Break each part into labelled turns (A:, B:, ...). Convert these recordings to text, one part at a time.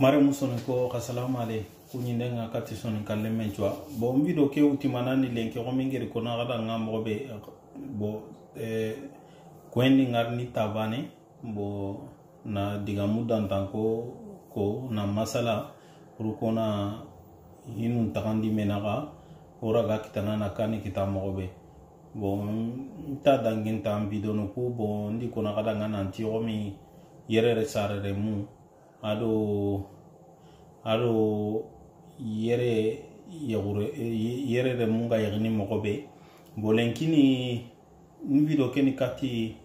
A: mare musoni ko assalamu alaikum kunyindenga kati soni kaleme jwa bo mbido ke utimana ni lenke ko mingeri ko na gada ngam be bo kwendi ngarni tabane bo na diga mudan tanko ko na masala rukona hinun takandi menaga ora ga kitana na kani kita be bo ta dangin tam bidono ku bo ndi ko na gada ngana anti omi yere sarere mu ado yere de munga yagni mogobe bolenkini nvido keni kati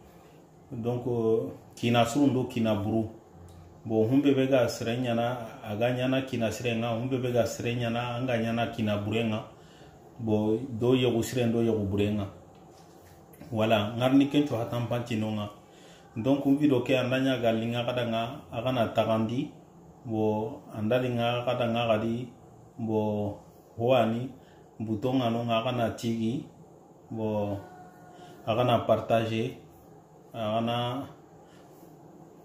A: donc kina surundo kina buru bo humbe bega sirenya na aganya na kina sirenga humbe bega sirenya na anganya na kina burenga bo do yego sirendo yego burenga wala ngarni kento hatam pantinonga donc nvido ke andanya galinga kadanga agana tagandi bo andalinga kadanga gadi bo hoani bouton anu agana tigi bo agana partager agana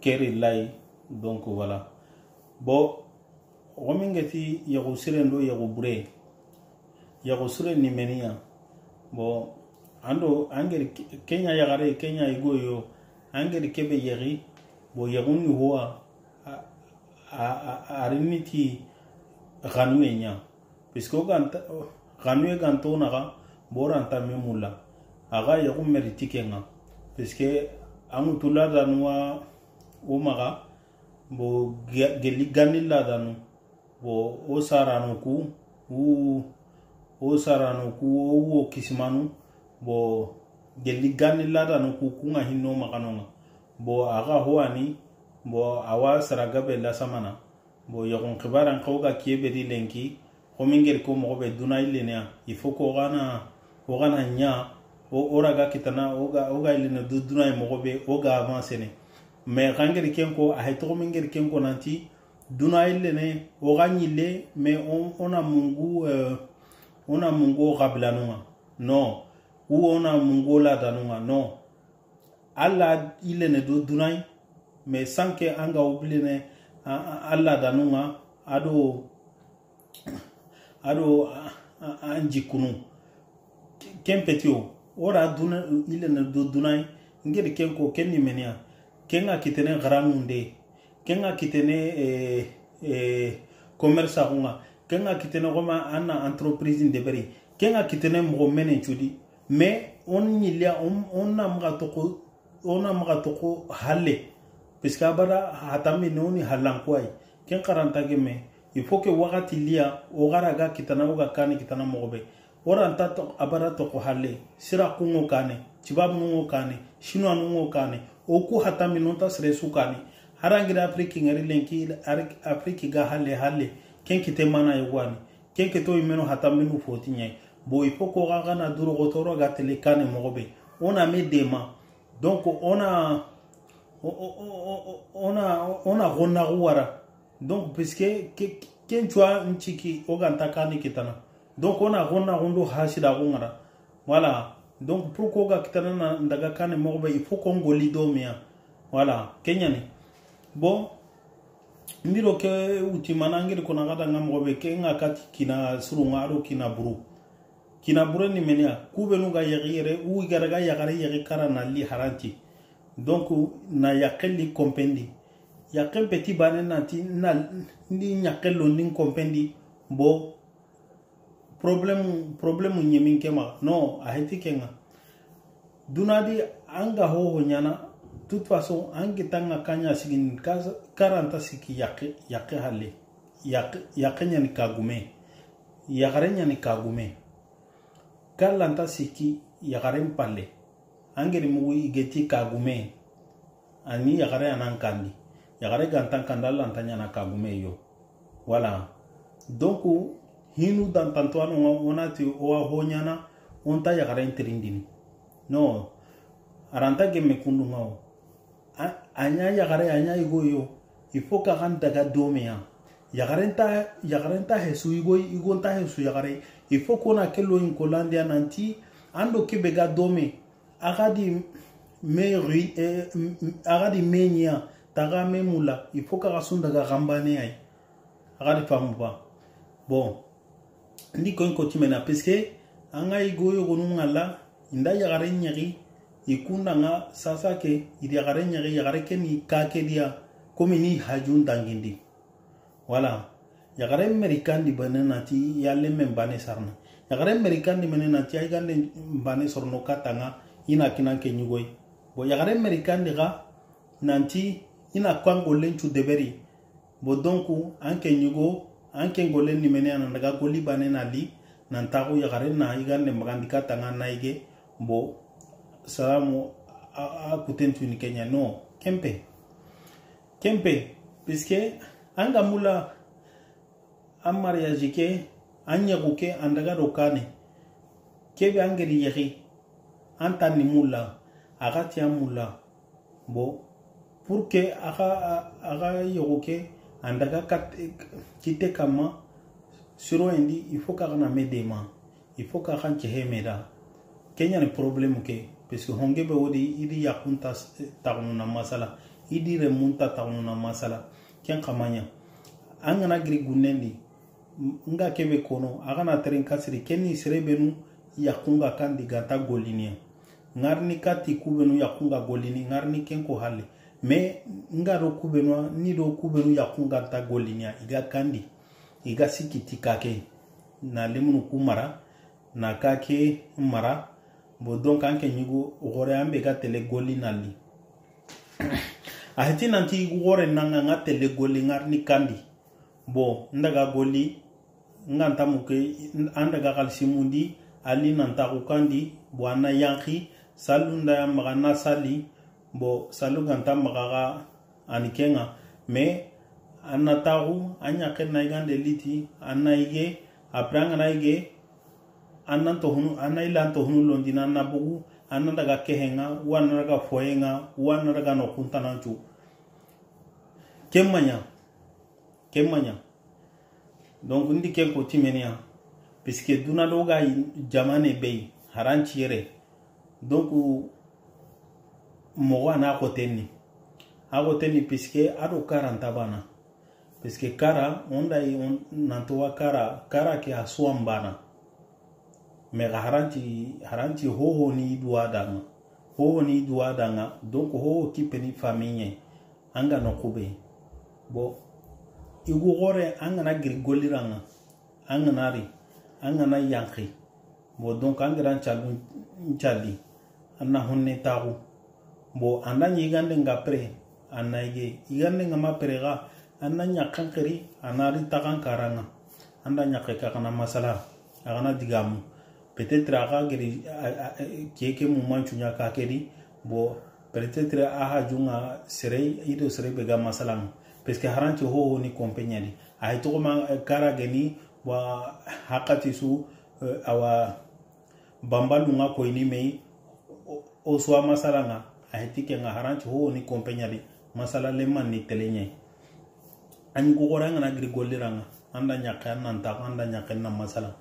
A: keri lay donc voilà bo romingeti yago sirendo yago bure yago sire ni menia bo ando angeri Kenya yagare Kenya igoyo angeri kebe yeri bo yaguni hoa ariniti ganuenya puisque ganue gantona ga boranta memula aga yagu meritikenga puisque amutula danwa umaga bo geli ganilla danu bo osaranu ku o kismanu bo geli ganilla danu ku kunga hinno makanonga bo aga hoani bo awa saragabe la samana bo yakon khibaran qawga kiyebedi lenki homingel ko mo be dunay lenia il faut ko gana nya o oraga kitana oga ilene dunay mo be oga avancene mais rangel kenko a heto mingel kenko nanti dunay lene oga nyile mais on a mungu gablanuma non ou on a mungu la danuma non alla ilene dunay mais sans que anga oublié alla danunga ado anjikunu kempetio ora duna ile na dunai ngeri kenko kenni menia kenga kitene garamunde kenga kitene commerce hunga kenga kitene goma ana entreprise ndeberi kenga kitene mo menen chudi mais on nyilia on na mga toko halle puisque abara hatami noni halankwai ken karanta geme il faut que wakati lia ogaraga kitana oga kane kitana mogobe oranta to abara to ko halle sira kungo kane chibab ngo kane shinwa ngo kane oku hatami nonta sresu kane harangira afriki ngari lenki afriki ga halle ken kitemana yewani ken keto imeno hatami nu foti nyai bo il faut ko gaga na duro gotoro ga telekane mogobe on a mis des mains donc on a gonna wara donc puisque ken chwa nchiki oganta kani kitana donc on a gonna gondo hashida gongara voilà donc pour ko ga kitana na ndaga kane mobe il faut qu'on goli domia voilà kenyani bon ndiro ke utimana ngiri kona gada ngamobe ke ngakati kina surunga ro kina buru ni menia kubenu ga yagire u garaga yagare karana li haranti donc na yakeli kompendi yakel petit bane nanti na ndi nyakelo ndi kompendi bo problème nyeminkema no aheti kenga dunadi anga ho nyana toute façon angi tanga kanya sigin 40 siki yake halle yake nyani kagume yakare nyani kagume kalanta siki yakare mpalle angeri mugu igeti kagume ani yakare anankandi yakare gantan kandal antanya na kagume yo voilà donc hinu dan tantoano onati oa honyana onta yakare interindini no aranta gemme kundu ngao anya yakare anya igoyo il faut ka kan daga domea yakarenta hesu igonta hesu yakare il faut qu'on a kelo in Colombia nanti ando kebega dome agadi menya taga memula il faut ka sunda ga gambane ay agadi famu ba bon ndi ko timena parce que anga igo yogonu ngala inda yagare nyagi ikunda nga sasa ke idi yagare nyagi yagare ke ni kake dia comme ni hajun dangindi voilà yagare american di banana ti yalle men bane sarna yagare american di menena ti ay gande bane sorno katanga ina kinan ke nyugoy bo yagare american di ga nanti ina kwango lenchu deberi bo donc anke nyugo anke ngolen ni mene ana daga goli bane na li nantago yagare na igande magandi katanga na ige bo salamu a kutentu ni Kenya no kempe puisque anga mula am mariage ke anya guke andaga dokane kebe angeri yegi anta ni mula agati amula bo pour que aga yoguke andaga kite kama suro indi il faut kana medema il faut ka kan chehemeda Kenya ni problème ke parce que hongebe wodi idi yakunta tagnu masala idi remunta tagnu masala ken kamanya angana gri gunendi nga kebe kono agana teren kasiri kenni serebenu yakunga kandi gata golinia ngarni kati kubenu yakunga golini ngarni kenko hale me ngaro kubenu ni do kubenu yakunga ta golinia iga kandi iga sikiti kake na lemunu kumara na kake mara bo donc anke nyugo gore ambe ga tele goli nali ahiti nanti gore nanga nga tele goli ngarni kandi bo ndaga goli nganta muke andaga kalsimundi ali nanta kandi bo ana yanki salunda ya magana sali bo salu ganta magaga anikenga me anataru anya kenna igande liti anaige apranga naige anan to hunu anailan to hunu londina na bugu anan daga kehenga wana daga foyenga wana daga no kuntananchu kemmanya donc ndi ken ko timenia puisque duna doga jamane bey haranchiere donc mo wana ko tenni puisque ado karanta bana puisque kara onda nantowa kara ke aswambana me haranti hoho ni duadanga donc hoho kipeni famille anga no kube bo igu gore anga na grigoliranga anga na yanki bo donc anga chali anna honne tagu bo anda nyigande ngapre annaige igande ngama prega anna nyakankeri anari takankaranga anda nyakeka kana masala agana digamu peut-être aga geri keke mumanchunya kakeri bo peut-être aha junga serei ido serei bega masalang parce que haranti ho ni compagnie ay to ma kara geni wa hakati su awa bambalunga ko ini mei o so masalanga ay tike nga haranti ho ni compagnie masala lemman ni telenye an go goranga na grigoliranga anda nyaka nan ta anda nyaka na masala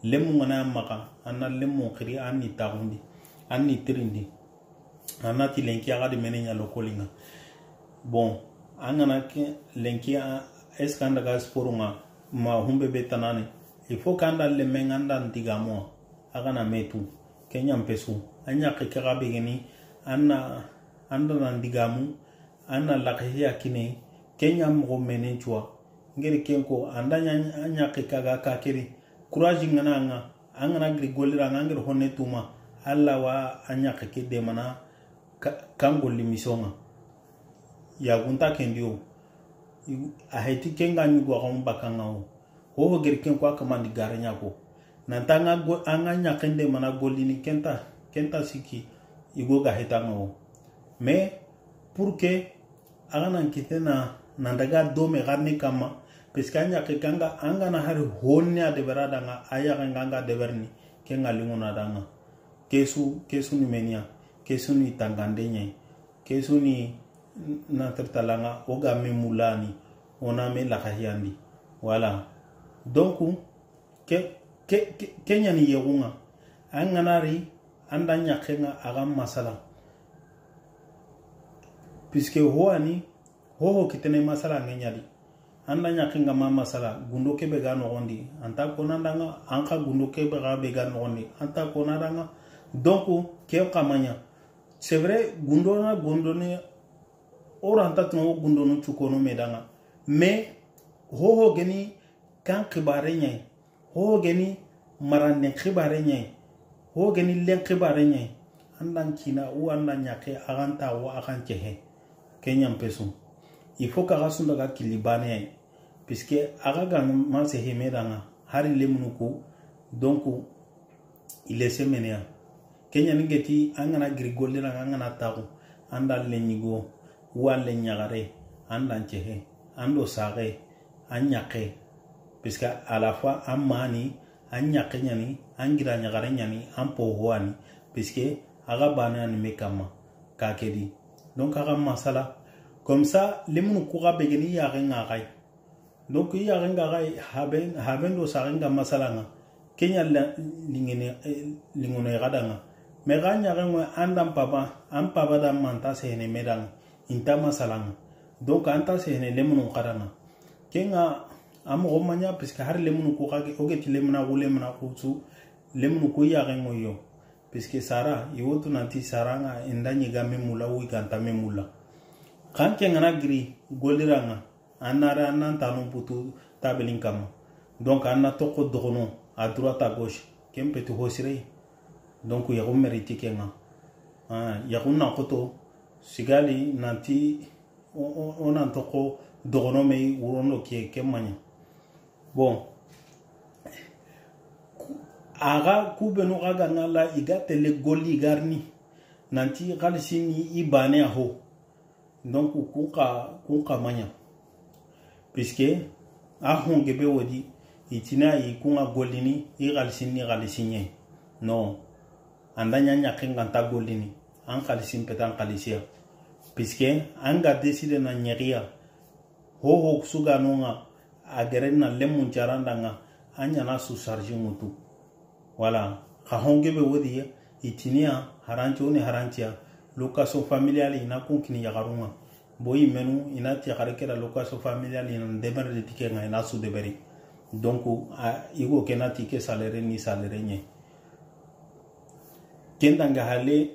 A: lemu ngana maka anna lemu khiri anni tagundi anni tirindi anati lenki aga de menenya lokolinga bon angana ke lenki eskanda ga sporunga ma humbe betanane il faut kanda le menganda ndigamo aga na metu kenya mpesu anya ke karabe geni anna anda ndigamu anna lakhiya kine kenya mo menenchwa ngeri kenko andanya anya ke kaga kakeri courage ngana angana grigolira ngangir honne tuma alla wa anya ke de mana kango limisonga ya gunta kendio a heti kenga ni go ron bakanga ho ger ken kwa kamandi garanya ko nantanga go anganya kende mana golini kenta siki igo ga hetanga mais pour que agana kitena nandaga do me garni kama peskanya ke kanga angana hari honne ade berada nga aya nganga de berni kenga lingona danga kesu ni menia kesu ni tangandenya kesu ni na tertalanga oga memulani ona me la khayandi voilà donc kenya ni yegunga anganari andanya kenga agam masala puisque hoani ho kitene masala ngenyadi anda nyakinga mama sala gundo ke be ga nogondi anta kona danga anka gundo ke be ga nogondi anta kona danga donc ke kamanya c'est vrai gundo ni oranta tno gundo no chukono medanga mais ho geni kan khibare nyai ho geni marande khibare nyai ho geni len khibare nyai andan kina ou andan nyake aganta wa akan chehe kenyam pesu il faut ka rasu daga kilibane puisque aga ma se hemedanga hari lemnuko donc il est semenia kenya ngeti angana grigolde na angana tagu andal lenyigo wale nyagare andan chehe ando sare anyake puisque à la fois amani anyake nyani angira nyagare nyani ampo hoani puisque aga bana ni mekama kakedi donc aga masala comme ça lemnu kuga begeni yare ngagai donc yare ngagai haben do sarenga masala nga kenya lingone gadanga me ganya ngwe andam papa am papa da manta sene medang inta masala nga donc anta sene lemnu kadanga kenga am romanya puisque har lemnu kuga ogeti lemna kutsu lemnu ku yare ngoyo puisque sara iwotu nanti saranga endanyi game mula wi kanta memula kanke ngana gri goliranga anara anan tanu putu tabelin kama donc anna toko dogono à droite à gauche kempe tu hosire donc ya mérite kenga ya kunna koto sigali nanti on toko dogono me urono kemanya bon aga kubenu aga ngala igatele goli garni nanti galisini ibane aho donc kuka manya puisque ahon gebe wodi itina yi kunga golini galisini non andanya nyakenga ta golini an galisin petan galisia puisque anga décider na nyeria ho suga nonga agerena lemun jarandanga anya na su charge mutu voilà kahonge be wodi itinia harantia location familiale ina kunkini yagarunga boyi menu ina ti yagareke la location familiale ina deber de tike nga ina su deberi donc igo kena tike salaire ni salaire nye kendanga hale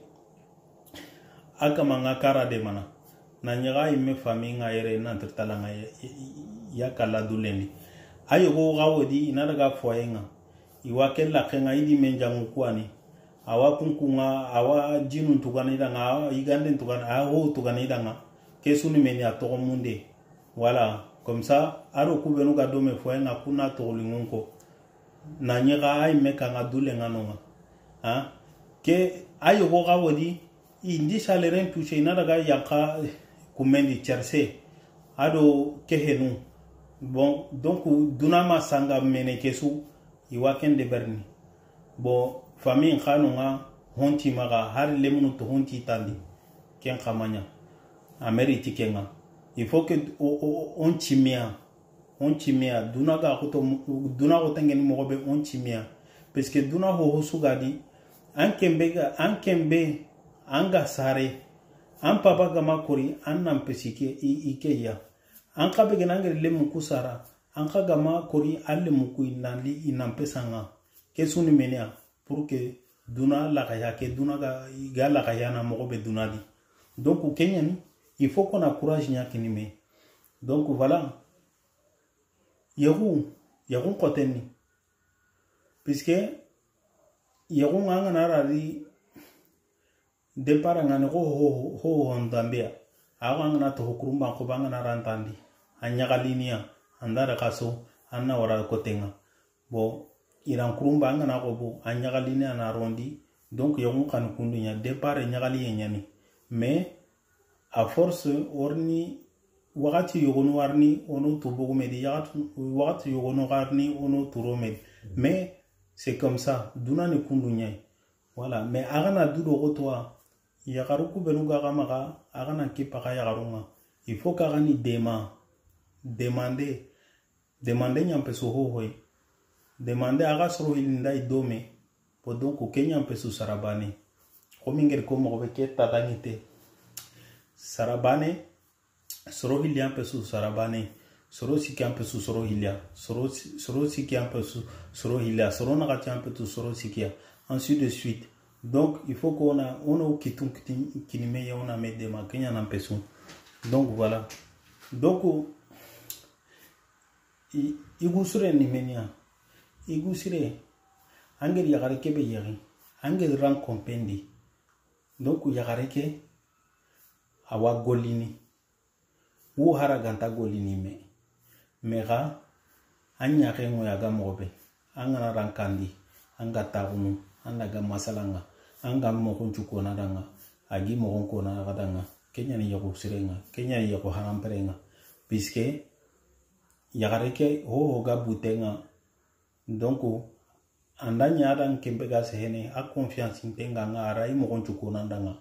A: aka manga kara de mana na nyaga ime famille nga yere na tertalanga ya kala dulendi ayo go gawodi ina daga foyenga iwake la kenga idi menjangu kwani awa kunkunga awa jinu tugana idanga igande tugana aho tugana idanga kesuni meni atoko munde voilà comme ça aro kubenu ga dome foyenga kuna tolingunko na nyega ay meka nga dule nganonga ke ayo go gawodi indi saleren touche ina daga yanka kumendi cherse ado kehenu bon donc dunama sanga mene kesu iwaken de berni bon famille khanunga honti maga har lemunu to honti tandi ken khamanya ameriti kenga il faut que on chimia duna ga ko to duna ko tangeni mo be on chimia parce que duna ho sugadi ankembe anga sare an papa gama kori an nan pesike ikeya an ka be genangere lemu kusara an ka gama kori alle muku inali inampesanga kesuni menia pour que duna la kaya ke duna ga la kaya na mo be dunadi donc kenyani il faut qu'on a courage nya kinime donc voilà yahu koteni puisque yahu ngana narari départ ngana ho ndambia awa ngana to kurumba ko bangana rantandi anyagalinia andara kaso anna wara kotenga bo iran kurumba ngana ko bo anyagalinia na rondi donc yahu kan kundunya départ nyagali nyani mais à force orni wakati yogono warni ono tubogo medi wakati yogono warni ono turo medi mais c'est comme ça duna ne kundunya voilà mais agana dudo gotoa yagaruku benuga gamaga agana kipaka yagarunga il faut qu'agani demander nyampeso hohoi demander aga soro ilinda idome po donc kenya mpeso sarabane komingere ko mo be ketta dangite sarabane soro hili mpeso sarabane soro siki un peu sous soro hilia soro siki un peu sous soro hilia soro nakati un peu tout soro siki ainsi de suite. Donc il faut qu'on a kitum kinime on a met des makenya na pesu. Donc voilà. Donc igusure ni menia igusire angel yagare ke be yari angel ran kompendi. Donc yagare ke awa golini wo haraganta golini me mega anya ke ngo yaga mobe angana rankandi anga taunu anga masalanga anga mo kunchuko na danga agi mo konko na danga kenya ni yako sirenga kenya ni yako haramperenga puisque yagare ke ho ga butenga. Donc andanya dan kembega sehene a confiance intenga ngara i mo konchuko na danga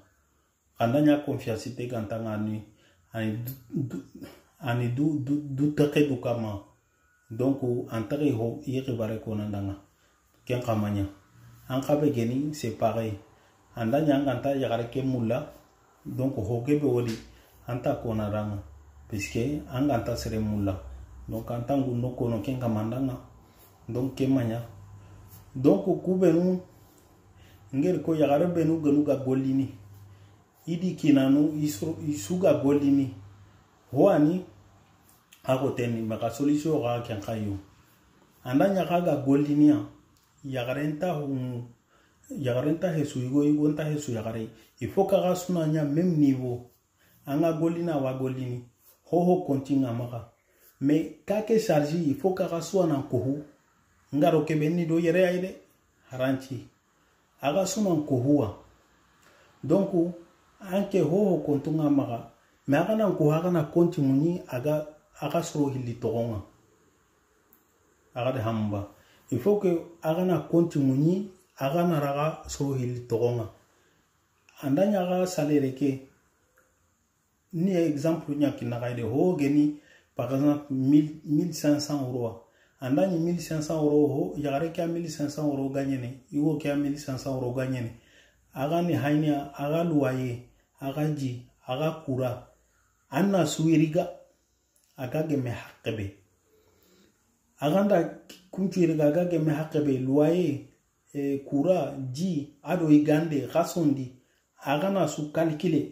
A: andanya confiance te gantanga ni ani du take du kama. Donc antare ho yeke bare ko nandanga ken kamanya an kabe geni c'est pareil andanya nganta yagare ke mulla. Donc ho kebe woli anta ko naranga puisque anganta sere mulla. Donc antangu no kono ken kamandanga donc kemanya. Donc kubenu ngel ko yagare benu ganu ga golini idi kinanu isuga golini hoani agoteni maka solution ga ken kayo andanya kaga golini yagarenta hesu igo nta hesu yagare. Il faut kaga sunanya même niveau anga golina wa golini ho continue maka mais kake charge il faut kaga suana kohu ngaro kebeni do yere aide haranchi aga suna kohuwa. Donc anke ho kontunga maka me aga na ko aga na konti muni aga soro hili togonga aga de hamba. Il faut que aga na konti muni aga na raga soro hili togonga andanya aga salaire ke ni exemple nya kinagaide ho geni par exemple 1500 euros andanya 1500 euros ho yagare ke 1500 euros gagnene iwo ke 1500 euros gagnene aga ni hanya aga loyer aga ji aga kura anna suiriga aga geme haqqebe aganda kunchiriga aga geme haqqebe loyer kura ji ado igande gasondi aga na su calculer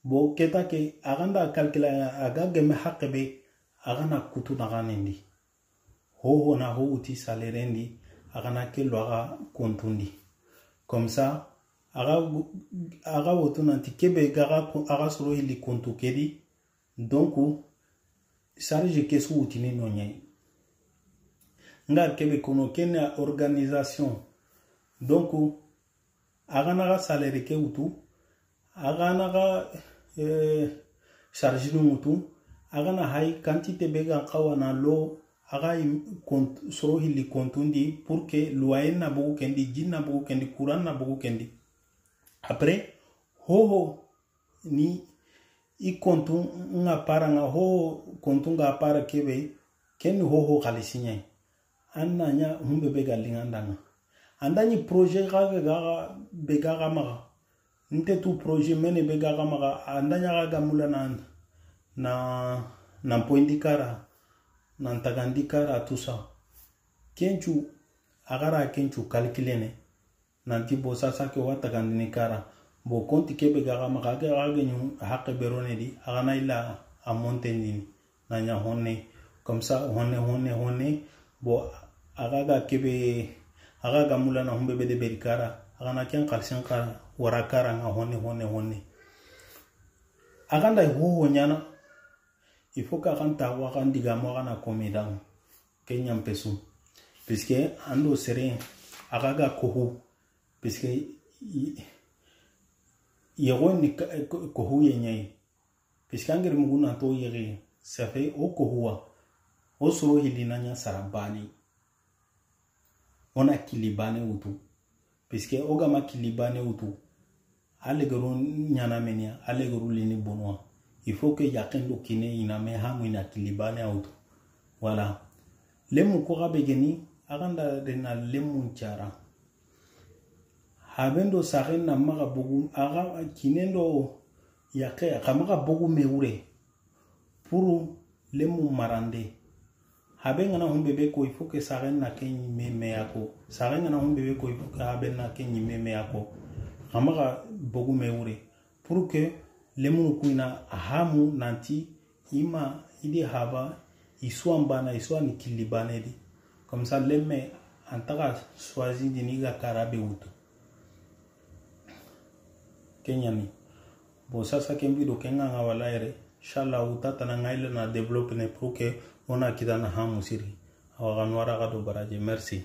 A: bo keta ke aganda calculer aga geme haqqebe aga na kutu na ganendi ho na ho uti salaire ndi aga na kelo aga kontundi comme ça aga wotunanti kebe aga soro hili kontu kedi. Donc charge kesu utini no nyai ngar kebe kono kena organisation. Donc aga naga salaire ke utu aga naga charge no utu aga na hay quantité bega kawana lo aga soro hili kontundi pour que loyer na bogu kendi jinna bogu kendi courant na bogu kendi. Après ho ni i kontu nga para nga ho kontu nga para kebe ken ho kalisinya annanya humbe bega lingandanga andani projet ga bega ga maga nte tu projet mene bega ga maga andanya ga mula na poindikara na ntagandikara tout ça kenchu agara kenchu calculene nanti bo sasa ke wata gandini kara bo konti kebe gaga makaga agenyu hakke berone di agana ila a montagne nanya honne comme ça honne bo agaga kebe agaga mulana humbe bede berikara agana kyan kalsian kara warakara nga honne aganda ho nyana il faut ka kanta wa kan diga mo kana komedang kenya mpesu puisque ando sere agaga kohu puisque yego ni kohu yenye puisque angere muguna to yere ça fait o kohuwa o soro hilina nya sarabani ona kilibane utu puisque ogama kilibane utu alegoro nyana menia alegoro lini bonwa. Il faut que yakendo kine iname hamu ina kilibane auto. Voilà. Lemu kora begeni aganda dena lemu nchara. Habendo saren na maga bogu aga kinendo yake akamaga bogu meure. Pour lemu marande habe ngana humbe be ko il faut que ça na kenyi meme yako ça ngana humbe be ko il faut que habe na kenyi meme yako amaka bogu meure pour que lemu kuina ahamu nanti ima idi haba iswa mbana iswa ni kilibane di comme ça lemme antaka choisi diniga karabe uto kenyani bon ça kembi do kenga ngawala ere inshallah utata na ngaile na développer ne pour que ona kidana hamu siri awa ganwara ga do baraje merci